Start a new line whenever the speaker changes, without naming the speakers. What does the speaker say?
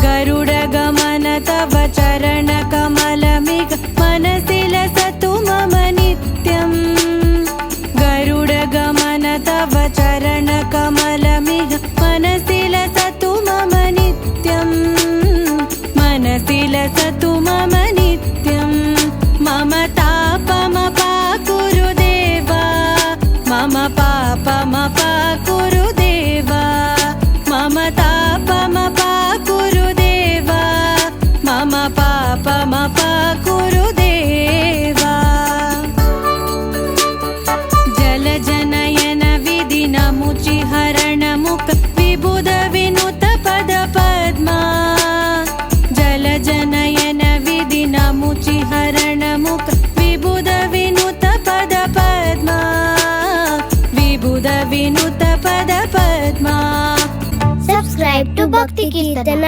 गरुडगमन तव चरणकमलमिह मनसि लसतु मम नित्यम् गरुडगमन तव चरणकमलमिह मनसि लसतु मम नित्यम् मनसि लसतु मम नित्यम् मम तापमपाकुरु देवा मम पापमपाकुरु देवा मम तापमपाकुरु देवा मम पापमपाकुरु देवा जलजनयन विधिनमुचिहरणमुख विबुध विनुत पद पद्मा जलजनयन विधिनमुचिहरणमुख विबुध विनुत पद पद्मा विबुध विनुत पद पद्मा
Subscribe to Bhakti Kirtana.